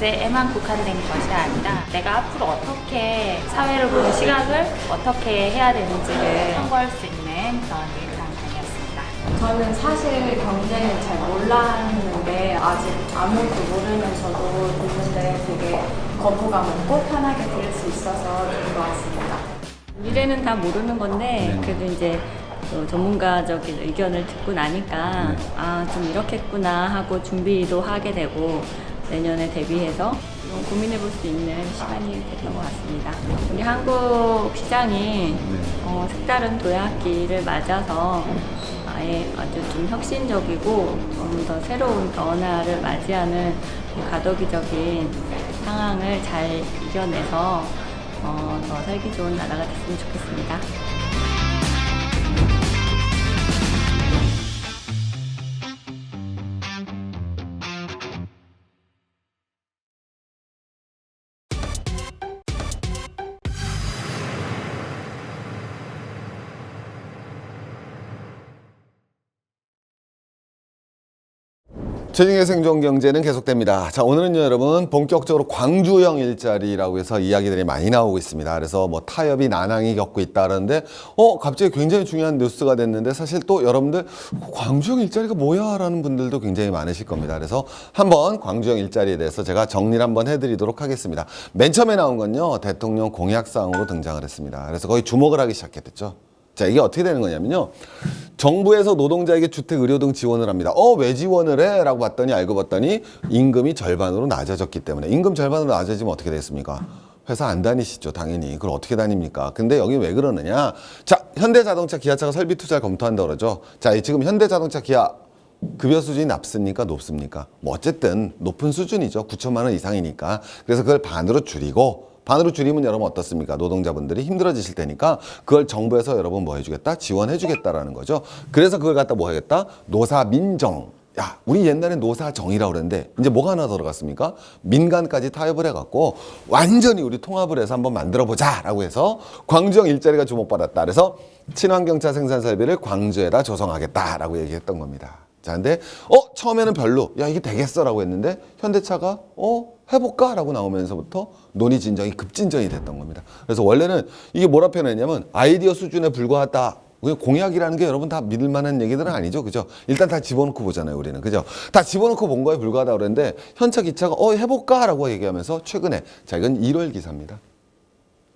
경제에만 국한된 것이 아니라 내가 앞으로 어떻게 사회를 보는 시각을 어떻게 해야 되는지를 참고할 수 있는 그런 강의였습니다. 저는 사실 경제는 잘 몰랐는데 아직 아무것도 모르면서도 듣는데 되게 거부감 없고 편하게 들을 수 있어서 좋은 것 같습니다. 미래는 다 모르는 건데 그래도 이제 또 전문가적인 의견을 듣고 나니까 아, 좀 이렇겠구나 하고 준비도 하게 되고 내년에 대비해서 좀 고민해 볼 수 있는 시간이 됐던 것 같습니다. 우리 한국 시장이 색다른 도약기를 맞아서 아예 아주 좀 혁신적이고 좀 더 새로운 변화를 맞이하는 가덕이적인 상황을 잘 이겨내서 더 살기 좋은 나라가 됐으면 좋겠습니다. 최진의 생존경제는 계속됩니다. 자, 오늘은 여러분 본격적으로 광주형 일자리라고 해서 이야기들이 많이 나오고 있습니다. 그래서 뭐 타협이 난항이 겪고 있다는데 갑자기 굉장히 중요한 뉴스가 됐는데 사실 또 여러분들 광주형 일자리가 뭐야? 라는 분들도 굉장히 많으실 겁니다. 그래서 한번 광주형 일자리에 대해서 제가 정리를 한번 해드리도록 하겠습니다. 맨 처음에 나온 건요, 대통령 공약사항으로 등장을 했습니다. 그래서 거의 주목을 하기 시작했죠. 자, 이게 어떻게 되는 거냐면요. 정부에서 노동자에게 주택, 의료 등 지원을 합니다. 왜 지원을 해? 라고 봤더니 알고 봤더니 임금이 절반으로 낮아졌기 때문에. 임금 절반으로 낮아지면 어떻게 됐습니까? 회사 안 다니시죠, 당연히. 그걸 어떻게 다닙니까? 근데 여기 왜 그러느냐? 자, 현대자동차, 기아차가 설비 투자를 검토한다 그러죠. 자, 지금 현대자동차, 기아 급여 수준이 낮습니까? 높습니까? 뭐 어쨌든 높은 수준이죠. 9천만 원 이상이니까. 그래서 그걸 반으로 줄이면 여러분 어떻습니까? 노동자분들이 힘들어지실 테니까 그걸 정부에서 여러분 뭐 해주겠다? 지원해주겠다라는 거죠. 그래서 그걸 갖다 뭐 하겠다? 노사민정. 야, 우리 옛날에 노사정이라고 그랬는데 이제 뭐가 하나 들어갔습니까? 민간까지 타협을 해갖고 완전히 우리 통합을 해서 한번 만들어보자 라고 해서 광주형 일자리가 주목받았다. 그래서 친환경차 생산 설비를 광주에다 조성하겠다라고 얘기했던 겁니다. 자, 근데 처음에는 별로 야 이게 되겠어라고 했는데 현대차가 해볼까? 라고 나오면서부터 논의 진정이 급진전이 됐던 겁니다. 그래서 원래는 이게 뭐라 표현했냐면 아이디어 수준에 불과하다. 공약이라는 게 여러분 다 믿을 만한 얘기들은 아니죠. 그죠? 일단 다 집어넣고 보잖아요, 우리는. 그죠? 다 집어넣고 본 거에 불과하다 그랬는데 현차 기차가 해볼까? 라고 얘기하면서 최근에 자, 이건 1월 기사입니다.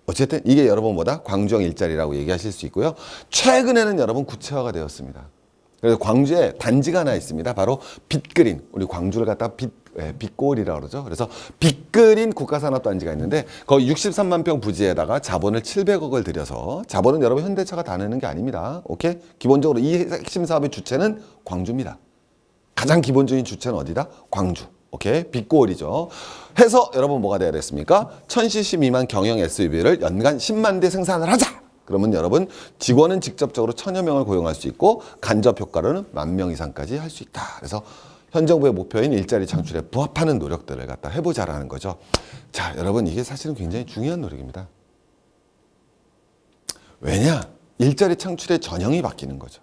어쨌든 이게 여러분 뭐다? 광주형 일자리라고 얘기하실 수 있고요. 최근에는 여러분 구체화가 되었습니다. 그래서 광주에 단지가 하나 있습니다. 바로 빅그린. 우리 광주를 갖다가 빅골이라고 그러죠. 그래서 빅그린 국가산업단지가 있는데 거기 63만 평 부지에다가 자본을 700억을 들여서 자본은 여러분 현대차가 다 내는 게 아닙니다. 오케이? 기본적으로 이 핵심 사업의 주체는 광주입니다. 가장 기본적인 주체는 어디다? 광주. 오케이? 빅골이죠. 해서 여러분 뭐가 돼야 됐습니까? 1000cc 미만 경영 SUV를 연간 10만 대 생산을 하자. 그러면 여러분 직원은 직접적으로 1000여 명을 고용할 수 있고 간접 효과로는 10,000명 이상까지 할 수 있다. 그래서 현 정부의 목표인 일자리 창출에 부합하는 노력들을 갖다 해보자라는 거죠. 자, 여러분 이게 사실은 굉장히 중요한 노력입니다. 왜냐? 일자리 창출의 전형이 바뀌는 거죠.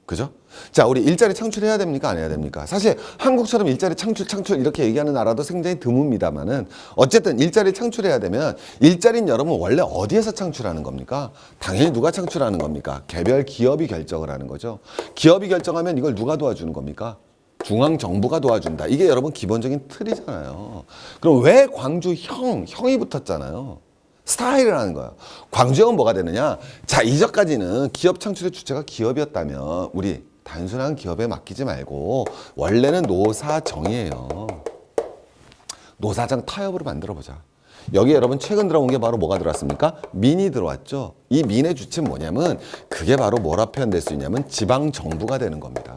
그죠? 자, 우리 일자리 창출해야 됩니까? 안 해야 됩니까? 사실 한국처럼 일자리 창출 이렇게 얘기하는 나라도 굉장히 드뭅니다만은 어쨌든 일자리 창출해야 되면 일자리는 여러분 원래 어디에서 창출하는 겁니까? 당연히 누가 창출하는 겁니까? 개별 기업이 결정을 하는 거죠. 기업이 결정하면 이걸 누가 도와주는 겁니까? 중앙정부가 도와준다. 이게 여러분 기본적인 틀이잖아요. 그럼 왜 광주형이 붙었잖아요. 스타일을 하는 거예요. 광주형은 뭐가 되느냐? 자, 이전까지는 기업 창출의 주체가 기업이었다면 우리 단순한 기업에 맡기지 말고 원래는 노사정이에요. 노사정 타협으로 만들어보자. 여기 여러분 최근 들어온 게 바로 뭐가 들어왔습니까? 민이 들어왔죠. 이 민의 주체는 뭐냐면 그게 바로 뭐라 표현될 수 있냐면 지방정부가 되는 겁니다.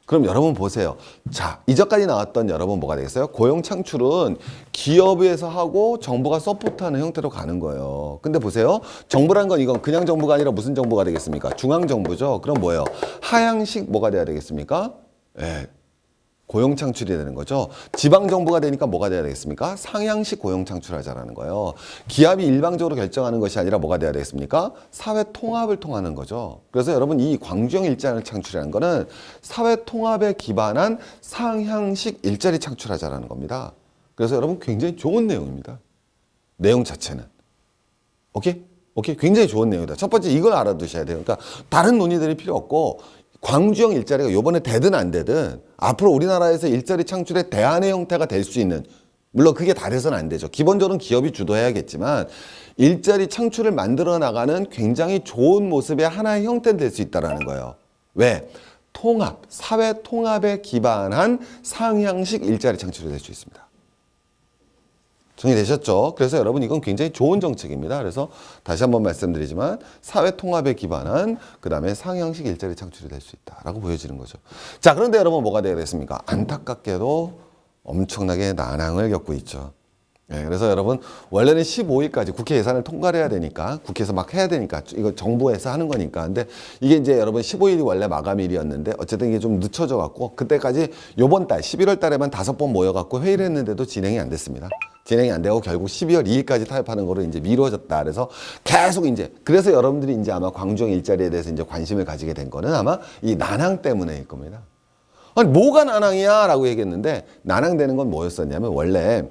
그럼 여러분 보세요. 자, 이전까지 나왔던 여러분 뭐가 되겠어요? 고용 창출은 기업에서 하고 정부가 서포트하는 형태로 가는 거예요. 근데 보세요. 정부란 건 이건 그냥 정부가 아니라 무슨 정부가 되겠습니까? 중앙정부죠. 그럼 뭐예요? 하향식 뭐가 돼야 되겠습니까? 예. 고용 창출이 되는 거죠. 지방 정부가 되니까 뭐가 돼야 되겠습니까? 상향식 고용 창출하자라는 거예요. 기업이 일방적으로 결정하는 것이 아니라 뭐가 돼야 되겠습니까? 사회 통합을 통하는 거죠. 그래서 여러분 이 광주형 일자리 창출이라는 거는 사회 통합에 기반한 상향식 일자리 창출하자라는 겁니다. 그래서 여러분 굉장히 좋은 내용입니다. 내용 자체는. 오케이? 굉장히 좋은 내용이다. 첫 번째 이걸 알아두셔야 돼요. 그러니까 다른 논의들이 필요 없고 광주형 일자리가 이번에 되든 안 되든 앞으로 우리나라에서 일자리 창출의 대안의 형태가 될 수 있는, 물론 그게 다 돼서는 안 되죠. 기본적으로는 기업이 주도해야겠지만 일자리 창출을 만들어 나가는 굉장히 좋은 모습의 하나의 형태는 될 수 있다는 거예요. 왜? 통합, 사회 통합에 기반한 상향식 일자리 창출이 될 수 있습니다. 정리되셨죠? 그래서 여러분 이건 굉장히 좋은 정책입니다. 그래서 다시 한번 말씀드리지만 사회 통합에 기반한 그다음에 상향식 일자리 창출이 될 수 있다라고 보여지는 거죠. 자, 그런데 여러분 뭐가 되겠습니까? 안타깝게도 엄청나게 난항을 겪고 있죠. 네, 그래서 여러분 원래는 15일까지 국회 예산을 통과를 해야 되니까 국회에서 막 해야 되니까 이거 정부에서 하는 거니까 근데 이게 이제 여러분 15일이 원래 마감일이었는데 어쨌든 이게 좀 늦춰져 갖고 그때까지 요번 달 11월 달에만 5번 모여 갖고 회의를 했는데도 진행이 안 됐습니다. 진행이 안 되고 결국 12월 2일까지 타협하는 거로 이제 미뤄졌다. 그래서 계속 이제 그래서 여러분들이 이제 아마 광주형 일자리에 대해서 이제 관심을 가지게 된 거는 아마 이 난항 때문에일 겁니다. 아니 뭐가 난항이야? 라고 얘기했는데 난항되는 건 뭐였었냐면 원래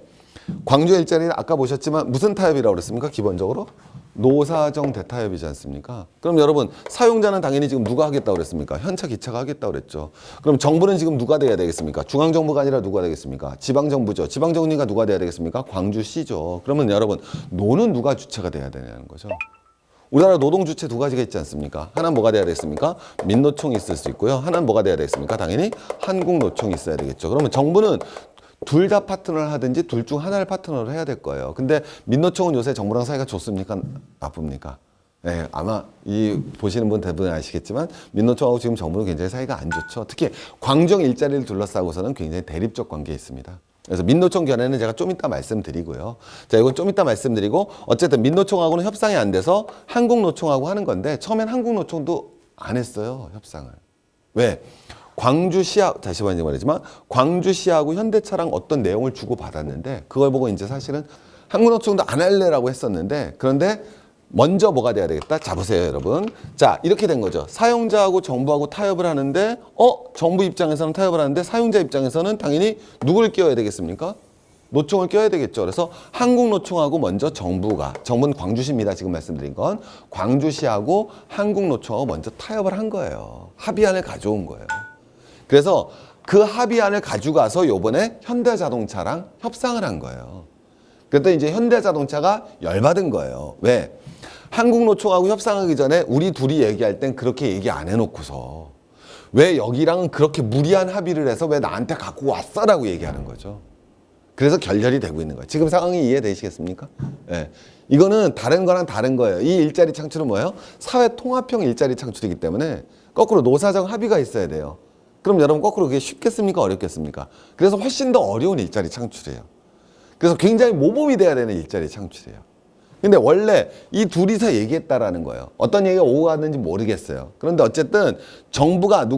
광주 일자리는 아까 보셨지만 무슨 타협이라고 그랬습니까? 기본적으로 노사정 대타협이지 않습니까? 그럼 여러분 사용자는 당연히 지금 누가 하겠다고 그랬습니까? 현차 기차가 하겠다고 그랬죠. 그럼 정부는 지금 누가 돼야 되겠습니까? 중앙정부가 아니라 누가 되겠습니까? 지방정부죠. 지방정부가 누가 돼야 되겠습니까? 광주시죠. 그러면 여러분 노는 누가 주체가 돼야 되냐는 거죠. 우리나라 노동 주체 두 가지가 있지 않습니까? 하나는 뭐가 돼야 되겠습니까? 민노총이 있을 수 있고요. 하나는 뭐가 돼야 되겠습니까? 당연히 한국노총이 있어야 되겠죠. 그러면 정부는 둘 다 파트너를 하든지 둘 중 하나를 파트너로 해야 될 거예요. 근데 민노총은 요새 정부랑 사이가 좋습니까? 나쁩니까? 네, 아마 이 보시는 분 대부분 아시겠지만 민노총하고 지금 정부는 굉장히 사이가 안 좋죠. 특히 광주형 일자리를 둘러싸고서는 굉장히 대립적 관계에 있습니다. 그래서 민노총 견해는 제가 좀 이따 말씀드리고요. 자, 이건 좀 이따 말씀드리고 어쨌든 민노총하고는 협상이 안 돼서 한국노총하고 하는 건데 처음엔 한국노총도 안 했어요, 협상을. 왜? 광주시하, 다시 말하지만 광주시하고 현대차랑 어떤 내용을 주고 받았는데 그걸 보고 이제 사실은 한국노총도 안 할래라고 했었는데 그런데 먼저 뭐가 돼야 되겠다? 자, 보세요, 여러분. 자, 이렇게 된 거죠. 사용자하고 정부하고 타협을 하는데 정부 입장에서는 타협을 하는데 사용자 입장에서는 당연히 누구를 껴야 되겠습니까? 노총을 껴야 되겠죠. 그래서 한국노총하고 먼저 정부는 광주시입니다. 지금 말씀드린 건 광주시하고 한국노총하고 먼저 타협을 한 거예요. 합의안을 가져온 거예요. 그래서 그 합의안을 가져가서 요번에 현대자동차랑 협상을 한 거예요. 그때 이제 현대자동차가 열받은 거예요. 왜? 한국노총하고 협상하기 전에 우리 둘이 얘기할 땐 그렇게 얘기 안 해놓고서 왜 여기랑은 그렇게 무리한 합의를 해서 왜 나한테 갖고 왔어? 라고 얘기하는 거죠. 그래서 결렬이 되고 있는 거예요. 지금 상황이 이해되시겠습니까? 네. 이거는 다른 거랑 다른 거예요. 이 일자리 창출은 뭐예요? 사회 통합형 일자리 창출이기 때문에 거꾸로 노사정 합의가 있어야 돼요. 그럼 여러분 거꾸로 그게 쉽겠습니까? 어렵겠습니까? 그래서 훨씬 더 어려운 일자리 창출이에요. 그래서 굉장히 모범이 돼야 되는 일자리 창출이에요. 근데 원래 이 둘이서 얘기했다라는 거예요. 어떤 얘기가 오고 갔는지 모르겠어요. 그런데 어쨌든 정부가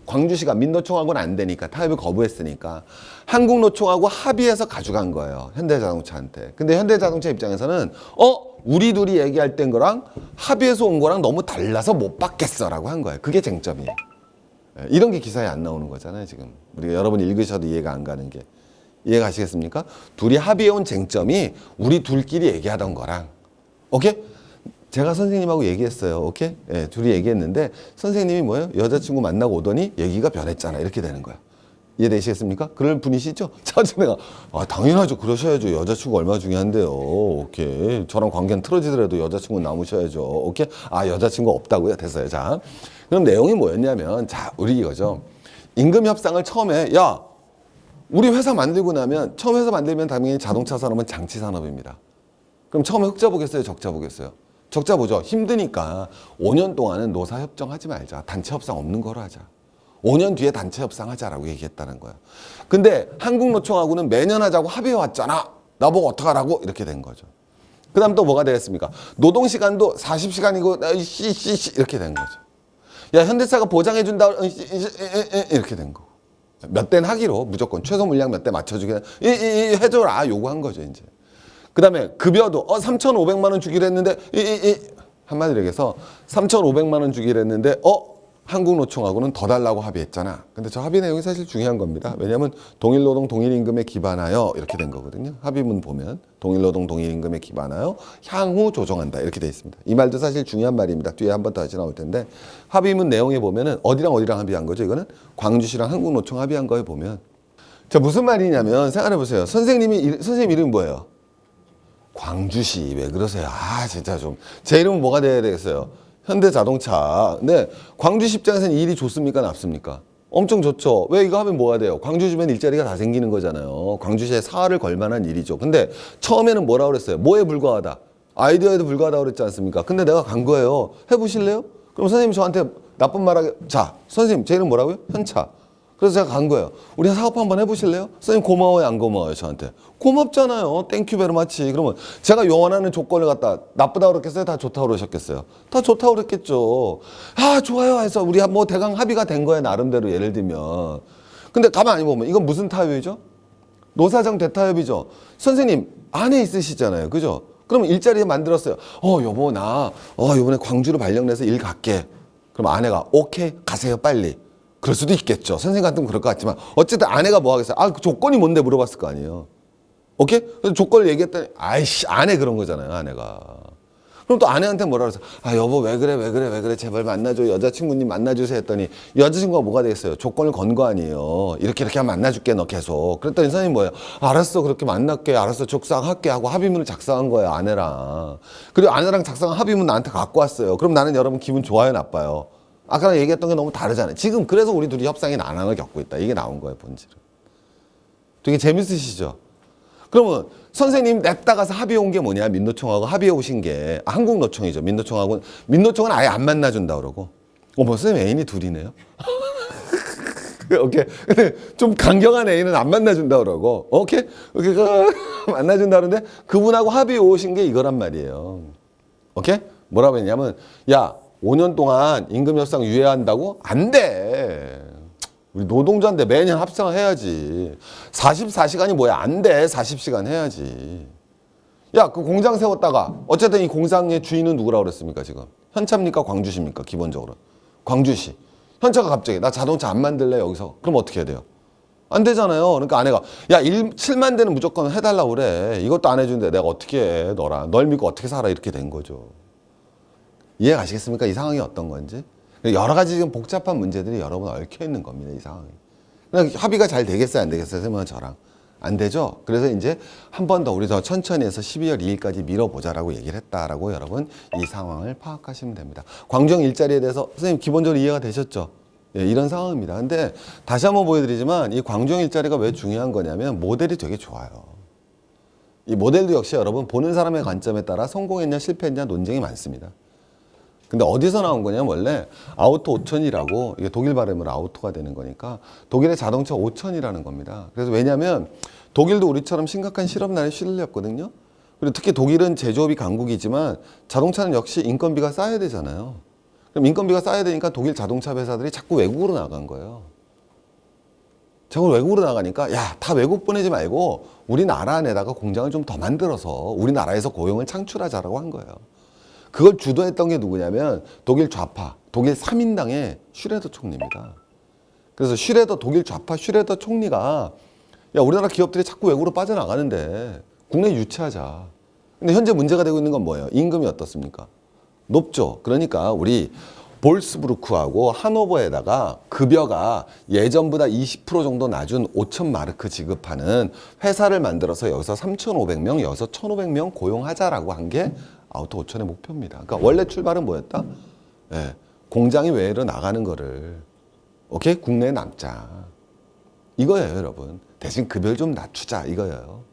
광주시가 민노총하고는 안 되니까 타협을 거부했으니까 한국노총하고 합의해서 가져간 거예요. 현대자동차한테. 근데 현대자동차 입장에서는 우리 둘이 얘기할 땐 거랑 합의해서 온 거랑 너무 달라서 못 받겠어라고 한 거예요. 그게 쟁점이에요. 이런 게 기사에 안 나오는 거잖아요, 지금. 우리가 여러분이 읽으셔도 이해가 안 가는 게. 이해가 가시겠습니까? 둘이 합의해온 쟁점이 우리 둘끼리 얘기하던 거랑, 오케이? 제가 선생님하고 얘기했어요, 오케이? 예, 둘이 얘기했는데, 선생님이 뭐예요? 여자친구 만나고 오더니 얘기가 변했잖아. 이렇게 되는 거야. 이해되시겠습니까? 그럴 분이시죠? 자, 내가, 당연하죠. 그러셔야죠. 여자친구 얼마나 중요한데요. 오케이. 저랑 관계는 틀어지더라도 여자친구 남으셔야죠. 오케이? 여자친구 없다고요? 됐어요. 자. 그럼 내용이 뭐였냐면, 자, 우리 이거죠. 임금 협상을 처음에, 우리 회사 만들고 나면, 처음 회사 만들면 당연히 자동차 산업은 장치 산업입니다. 그럼 처음에 흑자 보겠어요? 적자 보겠어요? 적자 보죠. 힘드니까 5년 동안은 노사 협정하지 말자. 단체 협상 없는 거로 하자. 5년 뒤에 단체 협상하자라고 얘기했다는 거예요. 근데 한국노총하고는 매년 하자고 합의해왔잖아. 나보고 어떡하라고? 이렇게 된 거죠. 그 다음 또 뭐가 되겠습니까? 노동시간도 40시간이고 이렇게 된 거죠. 야, 현대차가 보장해준다 이렇게 된 거고. 몇 대는 하기로 무조건 최소 물량 몇 대 맞춰주게 해줘라 요구한 거죠 이제. 그 다음에 급여도 3,500만 원 주기로 했는데 한마디로 얘기해서 3,500만 원 주기로 했는데 한국노총하고는 더 달라고 합의했잖아. 근데 저 합의 내용이 사실 중요한 겁니다. 왜냐하면 동일노동 동일임금에 기반하여 이렇게 된 거거든요. 합의문 보면 동일노동 동일임금에 기반하여 향후 조정한다 이렇게 돼 있습니다. 이 말도 사실 중요한 말입니다. 뒤에 한 번 더 다시 나올 텐데 합의문 내용에 보면은 어디랑 어디랑 합의한 거죠? 이거는 광주시랑 한국노총 합의한 거에 보면 자 무슨 말이냐면 생각해 보세요. 선생님 이름이 뭐예요? 광주시. 왜 그러세요? 진짜 좀 제 이름은 뭐가 돼야 되겠어요? 현대자동차. 근데 광주시 입장에서는 이 일이 좋습니까? 나쁘습니까? 엄청 좋죠. 왜 이거 하면 뭐가 돼요? 광주 주변 일자리가 다 생기는 거잖아요. 광주시에 사활을 걸 만한 일이죠. 근데 처음에는 뭐라고 그랬어요? 뭐에 불과하다? 아이디어에도 불과하다고 그랬지 않습니까? 근데 내가 간 거예요. 해보실래요? 그럼 선생님 저한테 나쁜 말하게 자 선생님 제 이름 뭐라고요? 현차. 그래서 제가 간 거예요. 우리 사업 한번 해보실래요? 선생님 고마워요 안 고마워요 저한테? 고맙잖아요. 땡큐 베리 마치. 그러면 제가 원하는 조건을 갖다 나쁘다고 그랬겠어요? 다 좋다고 그러셨겠어요? 다 좋다고 그랬겠죠. 좋아요 해서 우리 뭐 대강 합의가 된 거예요 나름대로 예를 들면. 근데 가만히 보면 이건 무슨 타협이죠? 노사정 대타협이죠. 선생님 아내 있으시잖아요. 그죠? 그럼 일자리 만들었어요. 여보 나 이번에 광주로 발령내서 일 갈게. 그럼 아내가 오케이 가세요 빨리. 그럴 수도 있겠죠. 선생님 같으면 그럴 것 같지만 어쨌든 아내가 뭐 하겠어요? 그 조건이 뭔데 물어봤을 거 아니에요. 오케이? 그래서 조건을 얘기했더니 아이씨 아내 그런 거잖아요. 아내가. 그럼 또 아내한테 뭐라 그래서 여보 왜 그래 제발 만나줘 여자친구님 만나주세요 했더니 여자친구가 뭐가 되겠어요? 조건을 건 거 아니에요. 이렇게 하면 만나줄게 너 계속. 그랬더니 선생님 뭐예요? 알았어 그렇게 만날게 알았어 작성할게 하고 합의문을 작성한 거예요 아내랑. 그리고 아내랑 작성한 합의문 나한테 갖고 왔어요. 그럼 나는 여러분 기분 좋아요 나빠요? 아까 얘기했던 게 너무 다르잖아요. 지금 그래서 우리 둘이 협상의 난항을 겪고 있다. 이게 나온 거예요 본질은. 되게 재밌으시죠? 그러면 선생님 냅다 가서 합의해 온 게 뭐냐? 민노총하고 합의해 오신 게 한국노총이죠. 민노총은 아예 안 만나준다 그러고 선생님 애인이 둘이네요. 오케이. 근데 좀 강경한 애인은 안 만나준다 그러고 오케이 만나준다 그러는데 그분하고 합의해 오신 게 이거란 말이에요. 오케이? 뭐라고 했냐면 5년 동안 임금 협상 유예한다고? 안 돼. 우리 노동자인데 매년 합상을 해야지. 44시간이 뭐야? 안 돼. 40시간 해야지. 그 공장 세웠다가 어쨌든 이 공장의 주인은 누구라고 그랬습니까 지금? 현차입니까? 광주시입니까? 기본적으로. 광주시. 현차가 갑자기 나 자동차 안 만들래 여기서. 그럼 어떻게 해야 돼요? 안 되잖아요. 그러니까 아내가 7만 대는 무조건 해달라고 그래. 이것도 안 해주는데 내가 어떻게 해 너랑. 널 믿고 어떻게 살아 이렇게 된 거죠. 이해 가시겠습니까? 이 상황이 어떤 건지. 여러 가지 지금 복잡한 문제들이 여러분 얽혀 있는 겁니다. 이 상황이. 그러니까 합의가 잘 되겠어요? 안 되겠어요? 선생님은 저랑. 안 되죠? 그래서 이제 한 번 더 우리 더 천천히 해서 12월 2일까지 미뤄보자라고 얘기를 했다라고 여러분 이 상황을 파악하시면 됩니다. 광주형 일자리에 대해서 선생님 기본적으로 이해가 되셨죠? 이런 상황입니다. 근데 다시 한번 보여드리지만 이 광주형 일자리가 왜 중요한 거냐면 모델이 되게 좋아요. 이 모델도 역시 여러분 보는 사람의 관점에 따라 성공했냐 실패했냐 논쟁이 많습니다. 근데 어디서 나온 거냐면 원래 아우토 5000이라고 이게 독일 발음으로 아우토가 되는 거니까 독일의 자동차 5000이라는 겁니다. 그래서 왜냐하면 독일도 우리처럼 심각한 실업난에 시달렸거든요. 그리고 특히 독일은 제조업이 강국이지만 자동차는 역시 인건비가 쌓여야 되잖아요. 그럼 인건비가 쌓여야 되니까 독일 자동차 회사들이 자꾸 외국으로 나간 거예요. 자꾸 외국으로 나가니까 다 외국 보내지 말고 우리나라 안에다가 공장을 좀 더 만들어서 우리나라에서 고용을 창출하자라고 한 거예요. 그걸 주도했던 게 누구냐면 독일 좌파, 독일 3인당의 슈레더 총리입니다. 그래서 독일 좌파 슈레더 총리가 우리나라 기업들이 자꾸 외국으로 빠져나가는데 국내 유치하자. 근데 현재 문제가 되고 있는 건 뭐예요? 임금이 어떻습니까? 높죠. 그러니까 우리 볼스부르크하고 하노버에다가 급여가 예전보다 20% 정도 낮은 5,000마르크 지급하는 회사를 만들어서 여기서 3,500명, 여기서 1,500명 고용하자라고 한 게 아우토 5000의 목표입니다. 그러니까 원래 출발은 뭐였다? 공장이 외로 나가는 거를 오케이? 국내에 남자. 이거예요, 여러분. 대신 급여를 좀 낮추자 이거예요.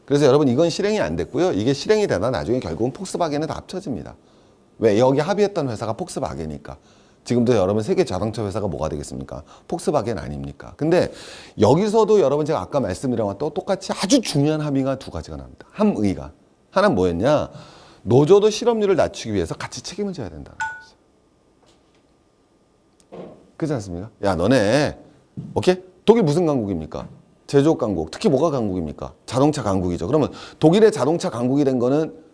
그래서 여러분 이건 실행이 안 됐고요. 이게 실행이 되다 나중에 결국은 폭스바겐에 다 합쳐집니다. 왜? 여기 합의했던 회사가 폭스바겐이니까. 지금도 여러분 세계 자동차 회사가 뭐가 되겠습니까? 폭스바겐 아닙니까? 근데 여기서도 여러분 제가 아까 말씀드린 것과 또 똑같이 아주 중요한 합의가 두 가지가 납니다. 함의가. 하나는 뭐였냐? 노조도 실업률을 낮추기 위해서 같이 책임을 져야 된다는 거죠. 그렇지 않습니까? 너네 오케이? 독일 무슨 강국입니까? 제조업 강국. 특히 뭐가 강국입니까? 자동차 강국이죠. 그러면 독일의 자동차 강국이 된 거는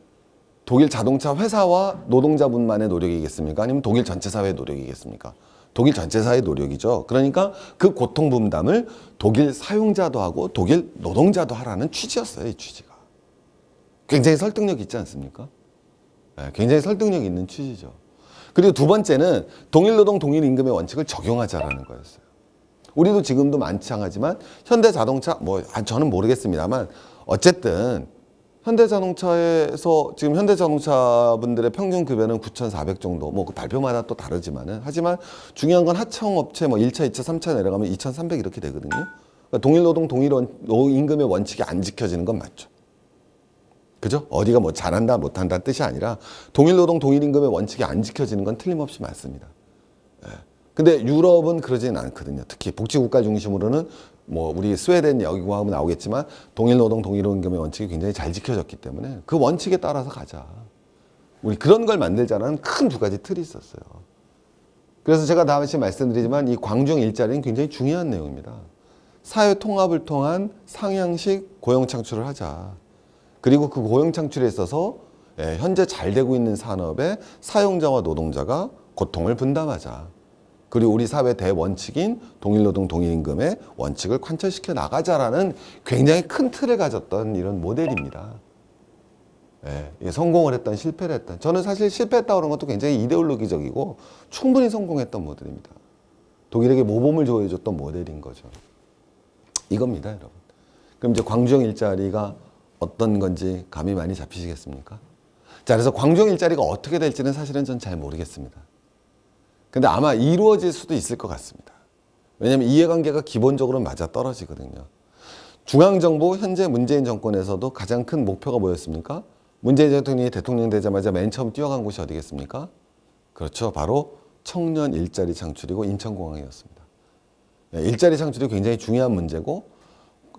독일 자동차 회사와 노동자분만의 노력이겠습니까? 아니면 독일 전체 사회의 노력이겠습니까? 독일 전체 사회의 노력이죠. 그러니까 그 고통 분담을 독일 사용자도 하고 독일 노동자도 하라는 취지였어요. 이 취지가. 굉장히 설득력 있지 않습니까? 네, 굉장히 설득력 있는 취지죠. 그리고 두 번째는 동일 노동 동일 임금의 원칙을 적용하자라는 거였어요. 우리도 지금도 마찬가지지만 현대자동차 저는 모르겠습니다만 어쨌든 현대자동차에서 지금 현대자동차 분들의 평균 급여는 9,400 정도 그 발표마다 또 다르지만은 하지만 중요한 건 하청업체 1차, 2차, 3차 내려가면 2,300 이렇게 되거든요. 그러니까 동일 노동 동일 임금의 원칙이 안 지켜지는 건 맞죠. 그죠? 어디가 잘한다 못한다 뜻이 아니라 동일 노동 동일 임금의 원칙이 안 지켜지는 건 틀림없이 맞습니다. 근데 유럽은 그러지는 않거든요. 특히 복지국가 중심으로는 우리 스웨덴 여기고 하면 나오겠지만 동일 노동 동일 임금의 원칙이 굉장히 잘 지켜졌기 때문에 그 원칙에 따라서 가자. 우리 그런 걸 만들자라는 큰 두 가지 틀이 있었어요. 그래서 제가 다시 말씀드리지만 이 광주형 일자리는 굉장히 중요한 내용입니다. 사회 통합을 통한 상향식 고용 창출을 하자. 그리고 그 고용 창출에 있어서 현재 잘 되고 있는 산업의 사용자와 노동자가 고통을 분담하자. 그리고 우리 사회 대원칙인 동일노동 동일임금의 원칙을 관철시켜 나가자라는 굉장히 큰 틀을 가졌던 이런 모델입니다. 성공을 했던 실패를 했던. 저는 사실 실패했다고 그런 것도 굉장히 이데올로기적이고 충분히 성공했던 모델입니다. 독일에게 모범을 조여줬던 모델인 거죠. 이겁니다, 여러분. 그럼 이제 광주형 일자리가 어떤 건지 감이 많이 잡히시겠습니까? 자, 그래서 광주형 일자리가 어떻게 될지는 사실은 전 잘 모르겠습니다. 근데 아마 이루어질 수도 있을 것 같습니다. 왜냐하면 이해관계가 기본적으로 맞아 떨어지거든요. 중앙정부 현재 문재인 정권에서도 가장 큰 목표가 뭐였습니까? 문재인 대통령이 대통령 되자마자 맨 처음 뛰어간 곳이 어디겠습니까? 그렇죠. 바로 청년 일자리 창출이고 인천공항이었습니다. 일자리 창출이 굉장히 중요한 문제고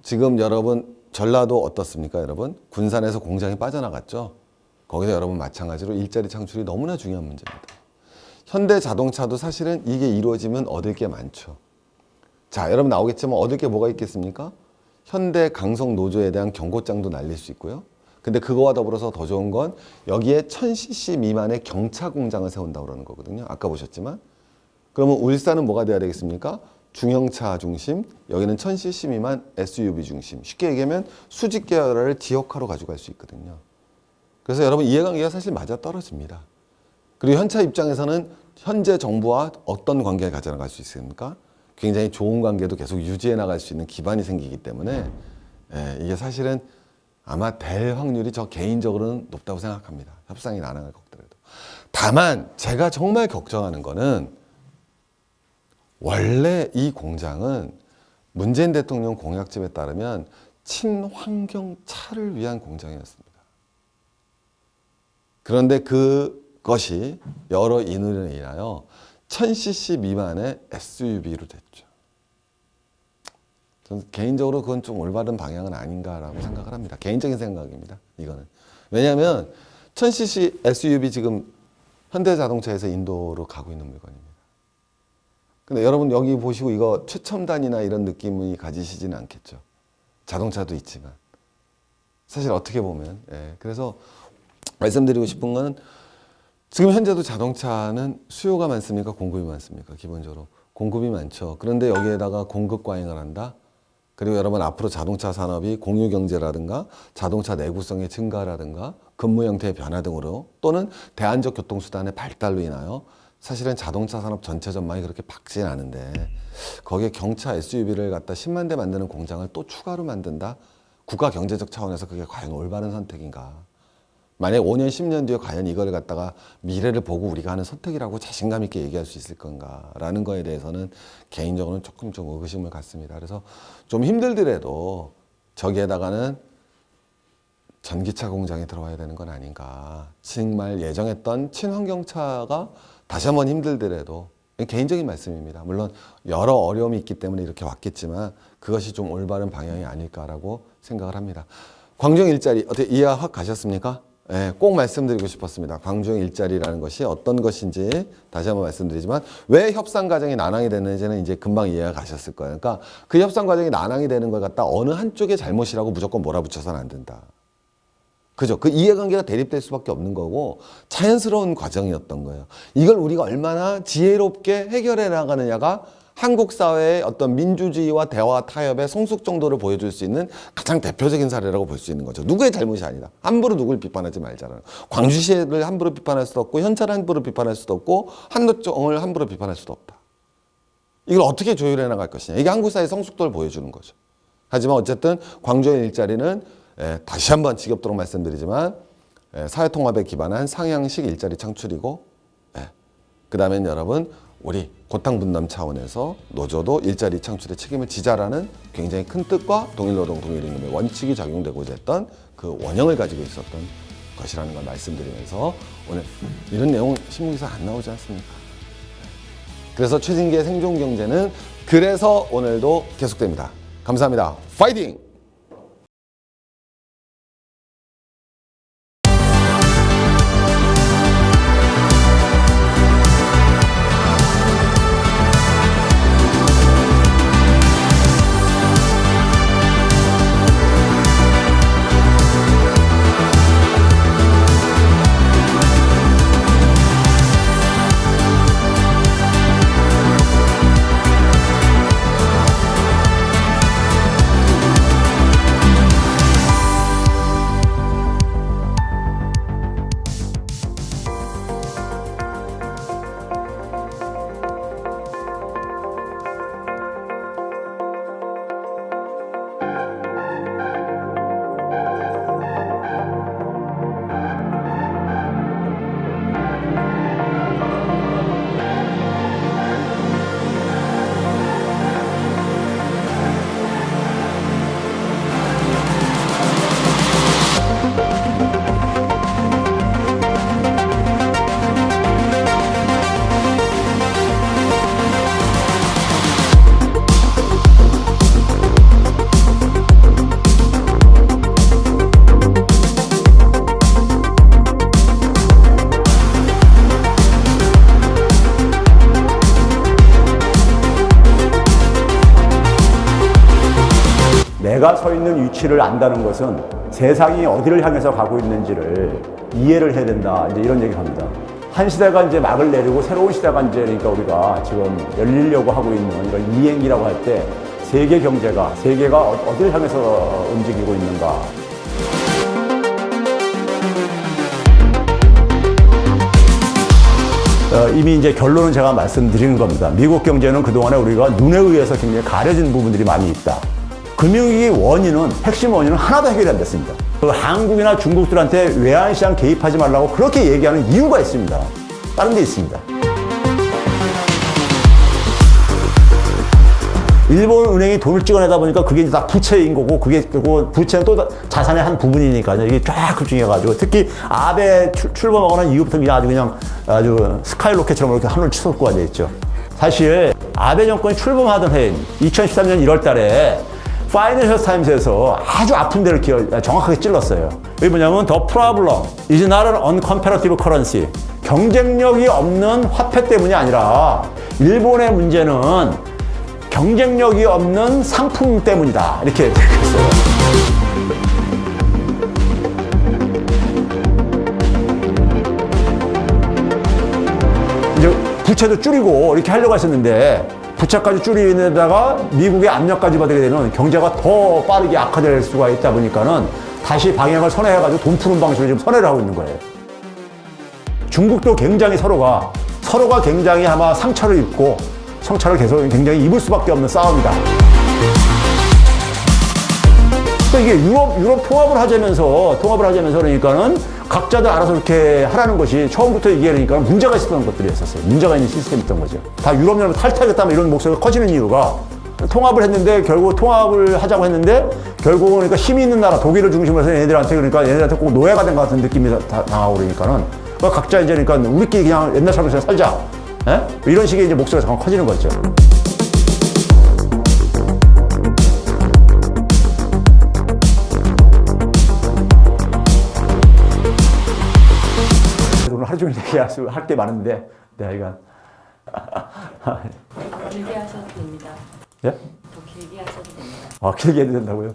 지금 여러분 전라도 어떻습니까, 여러분? 군산에서 공장이 빠져나갔죠. 거기서 여러분 마찬가지로 일자리 창출이 너무나 중요한 문제입니다. 현대자동차도 사실은 이게 이루어지면 얻을 게 많죠. 자, 여러분 나오겠지만 얻을 게 뭐가 있겠습니까? 현대강성노조에 대한 경고장도 날릴 수 있고요. 근데 그거와 더불어서 더 좋은 건 여기에 1000cc 미만의 경차 공장을 세운다고 그러는 거거든요. 아까 보셨지만. 그러면 울산은 뭐가 돼야 되겠습니까? 중형차 중심, 여기는 1000cc 미만 SUV 중심. 쉽게 얘기하면 수직 계열을 지역화로 가져갈 수 있거든요. 그래서 여러분 이해관계가 사실 맞아 떨어집니다. 그리고 현차 입장에서는 현재 정부와 어떤 관계를 가져나갈 수 있습니까? 굉장히 좋은 관계도 계속 유지해 나갈 수 있는 기반이 생기기 때문에 이게 사실은 아마 될 확률이 저 개인적으로는 높다고 생각합니다. 협상이 난항을 겪더라도. 다만 제가 정말 걱정하는 거는 원래 이 공장은 문재인 대통령 공약집에 따르면 친환경차를 위한 공장이었습니다. 그런데 그것이 여러 인원에 인하여 1000cc 미만의 SUV로 됐죠. 저는 개인적으로 그건 좀 올바른 방향은 아닌가라고 생각을 합니다. 개인적인 생각입니다. 이거는. 왜냐하면 1000cc SUV 지금 현대자동차에서 인도로 가고 있는 물건입니다. 근데 여러분 여기 보시고 이거 최첨단이나 이런 느낌이 가지시지는 않겠죠. 자동차도 있지만. 사실 어떻게 보면. 그래서 말씀드리고 싶은 건 지금 현재도 자동차는 수요가 많습니까? 공급이 많습니까? 기본적으로. 공급이 많죠. 그런데 여기에다가 공급 과잉을 한다? 그리고 여러분 앞으로 자동차 산업이 공유 경제라든가 자동차 내구성의 증가라든가 근무 형태의 변화 등으로 또는 대안적 교통수단의 발달로 인하여 사실은 자동차 산업 전체 전망이 그렇게 밝지는 않은데 거기에 경차 SUV를 갖다 10만 대 만드는 공장을 또 추가로 만든다? 국가 경제적 차원에서 그게 과연 올바른 선택인가? 만약 5년, 10년 뒤에 과연 이걸 갖다가 미래를 보고 우리가 하는 선택이라고 자신감 있게 얘기할 수 있을 건가라는 거에 대해서는 개인적으로는 조금 좀 의구심을 갖습니다. 그래서 좀 힘들더라도 저기에다가는 전기차 공장이 들어와야 되는 건 아닌가. 정말 예정했던 친환경차가 다시 한번 힘들더라도 개인적인 말씀입니다. 물론 여러 어려움이 있기 때문에 이렇게 왔겠지만 그것이 좀 올바른 방향이 아닐까라고 생각을 합니다. 광주형 일자리 어떻게 이해 확 가셨습니까? 꼭 말씀드리고 싶었습니다. 광주형 일자리라는 것이 어떤 것인지 다시 한번 말씀드리지만 왜 협상 과정이 난항이 됐는지는 이제 금방 이해가 가셨을 거예요. 그러니까 그 협상 과정이 난항이 되는 걸 갖다 어느 한쪽의 잘못이라고 무조건 몰아붙여서는 안 된다. 그죠? 그 이해관계가 대립될 수밖에 없는 거고 자연스러운 과정이었던 거예요. 이걸 우리가 얼마나 지혜롭게 해결해 나가느냐가 한국 사회의 어떤 민주주의와 대화 타협의 성숙 정도를 보여줄 수 있는 가장 대표적인 사례라고 볼 수 있는 거죠. 누구의 잘못이 아니다. 함부로 누굴 비판하지 말자라는. 광주시를 함부로 비판할 수도 없고 현찰을 함부로 비판할 수도 없고 한노총을 함부로 비판할 수도 없다. 이걸 어떻게 조율해 나갈 것이냐. 이게 한국 사회의 성숙도를 보여주는 거죠. 하지만 어쨌든 광주의 일자리는 다시 한번 지겹도록 말씀드리지만 사회통합에 기반한 상향식 일자리 창출이고 그 다음엔 여러분 우리 고탕분담 차원에서 노조도 일자리 창출의 책임을 지자라는 굉장히 큰 뜻과 동일노동 동일임금의 원칙이 적용되고자 했던 그 원형을 가지고 있었던 것이라는 걸 말씀드리면서 오늘 이런 내용 신문기사 안 나오지 않습니까? 그래서 최진기의 생존경제는 그래서 오늘도 계속됩니다. 감사합니다. 파이팅! 내가 서 있는 위치를 안다는 것은 세상이 어디를 향해서 가고 있는지를 이해를 해야 된다. 이제 이런 얘기를 합니다. 한 시대가 이제 막을 내리고 새로운 시대가 이제 그러니까 우리가 지금 열리려고 하고 있는 이런 이행기라고 할 때 세계 경제가 세계가 어디를 향해서 움직이고 있는가. 이미 이제 결론은 제가 말씀드리는 겁니다. 미국 경제는 그동안에 우리가 눈에 의해서 굉장히 가려진 부분들이 많이 있다. 금융위기 원인은, 핵심 원인은 하나도 해결이 안 됐습니다. 한국이나 중국들한테 외환시장 개입하지 말라고 그렇게 얘기하는 이유가 있습니다. 다른 데 있습니다. 일본 은행이 돈을 찍어내다 보니까 그게 이제 다 부채인 거고, 그리고 부채는 또 자산의 한 부분이니까요. 이게 쫙 급증해가지고, 특히 아베 출범하고 난 이후부터 그냥 아주 스카이로켓처럼 이렇게 하늘을 치솟고 앉아있죠. 사실 아베 정권이 출범하던 해인 2013년 1월 달에 파이낸셜 타임스에서 아주 아픈 데를 정확하게 찔렀어요. 이게 뭐냐면 The problem is not an uncomparative currency. 경쟁력이 없는 화폐 때문이 아니라 일본의 문제는 경쟁력이 없는 상품 때문이다. 이렇게 했어요. 이제 부채도 줄이고 이렇게 하려고 하셨는데 부채까지 줄이는 데다가 미국의 압력까지 받게 되면 경제가 더 빠르게 악화될 수가 있다 보니까는 다시 방향을 선회해가지고 돈 푸는 방식으로 지금 선회를 하고 있는 거예요. 중국도 굉장히 서로가 굉장히 아마 상처를 입고 상처를 계속 굉장히 입을 수밖에 없는 싸움이다. 그러니까 이게 유럽 통합을 하자면서 그러니까는 각자들 알아서 이렇게 하라는 것이 처음부터 이게 그러니까 문제가 있었던 것들이었어요. 문제가 있는 시스템이었던 거죠. 다 유럽연합을 탈퇴하겠다 이런 목소리가 커지는 이유가 통합을 했는데 결국 통합을 하자고 했는데 결국은 그러니까 힘이 있는 나라 독일을 중심으로 해서 얘네들한테 꼭 노예가 된 것 같은 느낌이 당하고 그러니까는 각자 이제 그러니까 우리끼리 그냥 옛날처럼 그냥 살자. 에? 이런 식의 이제 목소리가 잠깐 커지는 거죠. 쭉 얘기할 게 많은데, 이건. 길게 하셔도 됩니다. 예? 더 길게 하셔도 됩니다. 길게 해도 된다고요?